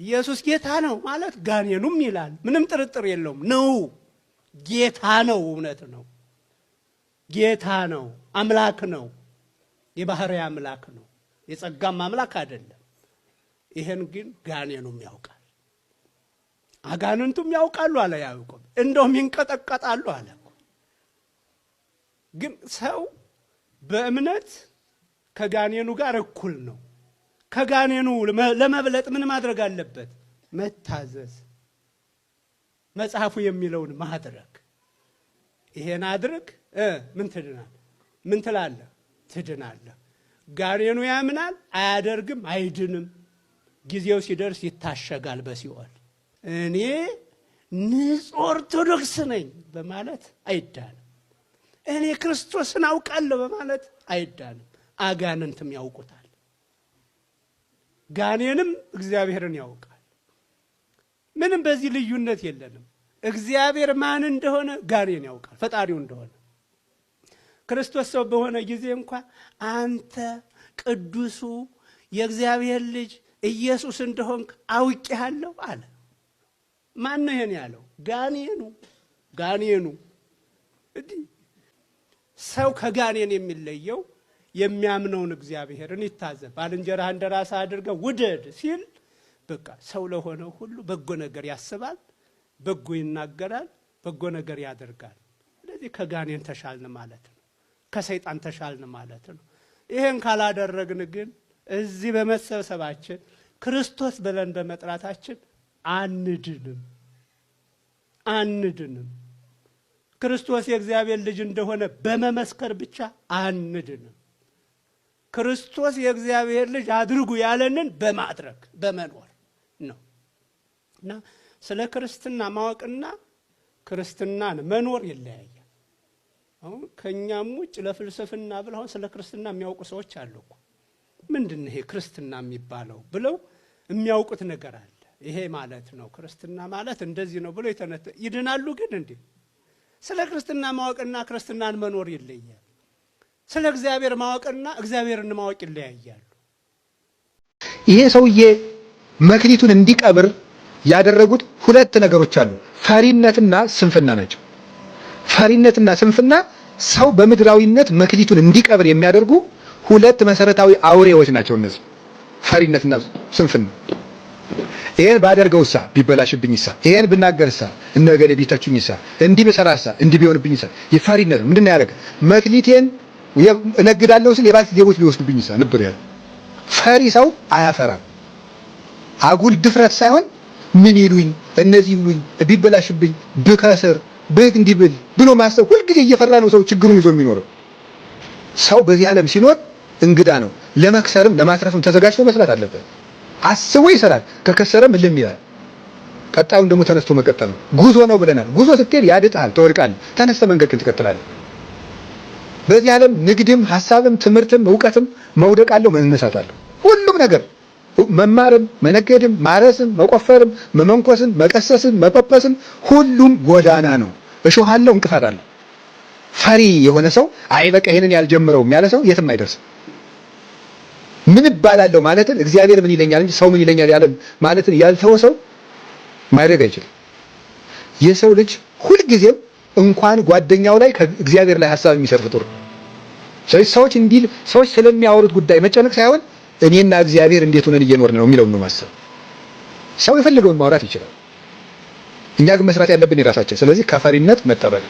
ኢየሱስ ጌታ ነው ማለት ጋኔኑም ይላል። ምንም ጥርጥር የለውም ነው። ጌታ ነው፣ እውነት ነው። ጌታ ነው፣ አምላክ ነው፣ የባህሪ አምላክ ነው፣ የጸጋም አምላክ አይደለም። ይሄን ግን ጋኔኑም ያውቃል፣ አጋንንቱም ያውቃሉ አለ ያዕቆብ። እንደውም ይንቀጠቀጣሉ አለ። ግን ሰው በእምነት ከጋኔኑ ጋር እኩል ነው። ከጋኔኑ ለመብለጥ ምን ማድረግ አለበት? መታዘዝ፣ መጽሐፉ የሚለውን ማድረግ። ይሄን አድርግ ምን ትድናለህ? ምን ትላለህ? ትድናለህ። ጋኔኑ ያምናል፣ አያደርግም፣ አይድንም። ጊዜው ሲደርስ ይታሸጋል በሲኦል። እኔ ንጹሕ ኦርቶዶክስ ነኝ በማለት አይዳንም። እኔ ክርስቶስን አውቃለሁ በማለት አይዳንም። አጋንንትም ያውቁታል። ጋኔንም እግዚአብሔርን ያውቃል። ምንም በዚህ ልዩነት የለንም። እግዚአብሔር ማን እንደሆነ ጋኔን ያውቃል፣ ፈጣሪው እንደሆነ። ክርስቶስ ሰው በሆነ ጊዜ እንኳን አንተ ቅዱሱ የእግዚአብሔር ልጅ ኢየሱስ እንደሆንክ አውቄሃለሁ አለ። ማን ነው ይሄን ያለው? ጋኔኑ። ሰው ከጋኔን የሚለየው የሚያምነውን እግዚአብሔርን ይታዘብ። ባልንጀራህን እንደ ራስህ አድርገህ ውደድ ሲል በቃ ሰው ለሆነ ሁሉ በጎ ነገር ያስባል፣ በጎ ይናገራል፣ በጎ ነገር ያደርጋል። ስለዚህ ከጋኔን ተሻልን ማለት ነው፣ ከሰይጣን ተሻልን ማለት ነው። ይሄን ካላደረግን ግን እዚህ በመሰብሰባችን ክርስቶስ ብለን በመጥራታችን አንድንም። ክርስቶስ የእግዚአብሔር ልጅ እንደሆነ በመመስከር ብቻ አንድንም። ክርስቶስ የእግዚአብሔር ልጅ አድርጉ ያለንን በማድረግ በመኖር ነው። እና ስለ ክርስትና ማወቅና ክርስትናን መኖር ይለያያል። አሁን ከኛም ውጭ ለፍልስፍና ብለው አሁን ስለ ክርስትና የሚያውቁ ሰዎች አሉ እኮ። ምንድን ነው ይሄ ክርስትና የሚባለው ብለው የሚያውቁት ነገር አለ። ይሄ ማለት ነው ክርስትና ማለት እንደዚህ ነው ብሎ ይድናሉ። ግን እንዴ ስለ ክርስትና ማወቅና ክርስትናን መኖር ይለያል። ስለ እግዚአብሔር ማወቅና እግዚአብሔርን ማወቅ ይለያያሉ። ይሄ ሰውዬ መክሊቱን እንዲቀብር ያደረጉት ሁለት ነገሮች አሉ፣ ፈሪነትና ስንፍና ናቸው። ፈሪነትና ስንፍና ሰው በምድራዊነት መክሊቱን እንዲቀብር የሚያደርጉ ሁለት መሰረታዊ አውሬዎች ናቸው እነዚህ፣ ፈሪነትና ስንፍና። ይሄን ባደርገውሳ ቢበላሽብኝሳ፣ ይሄን ብናገርሳ እነገሌ ቢተቹኝሳ፣ እንዲህ በሰራሳ እንዲህ ቢሆንብኝሳ። የፈሪነት ምንድነው ያደረገ? መክሊቴን እነግዳለሁ ሲል የባልት ዜጎች ቢወስዱብኝሳ ነበር ያለ። ፈሪ ሰው አያፈራም። አጉል ድፍረት ሳይሆን ምን ይሉኝ እነዚህ ይሉኝ ቢበላሽብኝ ብከስር በግ እንዲብል ብሎ ማሰብ ሁልጊዜ እየፈራ ነው ሰው ችግሩን ይዞ የሚኖረው። ሰው በዚህ ዓለም ሲኖር እንግዳ ነው። ለመክሰርም ለማትረፍም ተዘጋጅቶ መስራት አለበት። አስቦ ይሰራል። ከከሰረም እልም ይላል። ቀጣዩን ደግሞ ተነስቶ መቀጠል ነው። ጉዞ ነው ብለናል። ጉዞ ስትሄድ ያድጣል፣ ትወድቃለህ። ተነስተ መንገድህን ትቀጥላለህ። በዚህ ዓለም ንግድም፣ ሐሳብም፣ ትምህርትም፣ ዕውቀትም መውደቅ አለው፣ መነሳት አለው። ሁሉም ነገር መማርም፣ መነገድም፣ ማረስም፣ መቆፈርም፣ መመንኮስም፣ መቀሰስም፣ መጳጳስም ሁሉም ጎዳና ነው። እሾህ አለው፣ እንቅፋት አለው። ፈሪ የሆነ ሰው አይ በቃ ይሄንን ያልጀመረውም ያለ ሰው የትም አይደርስም። ምን እባላለሁ ማለትን እግዚአብሔር ምን ይለኛል እንጂ ሰው ምን ይለኛል ያለ ማለትን ያልተወ ሰው ማድረግ አይችልም። የሰው ልጅ ሁልጊዜም እንኳን ጓደኛው ላይ ከእግዚአብሔር ላይ ሐሳብ የሚሰጥ ፍጡር ነው። ሰዎች ስለሚያወሩት ጉዳይ መጨነቅ ሳይሆን እኔና እግዚአብሔር እንዴት ሆነን እየኖርን ነው የሚለውን ነው ማሰብ። ሰው የፈለገውን ማውራት ይችላል። እኛ ግን መስራት ያለብን የራሳችን። ስለዚህ ከፈሪነት መጠበቅ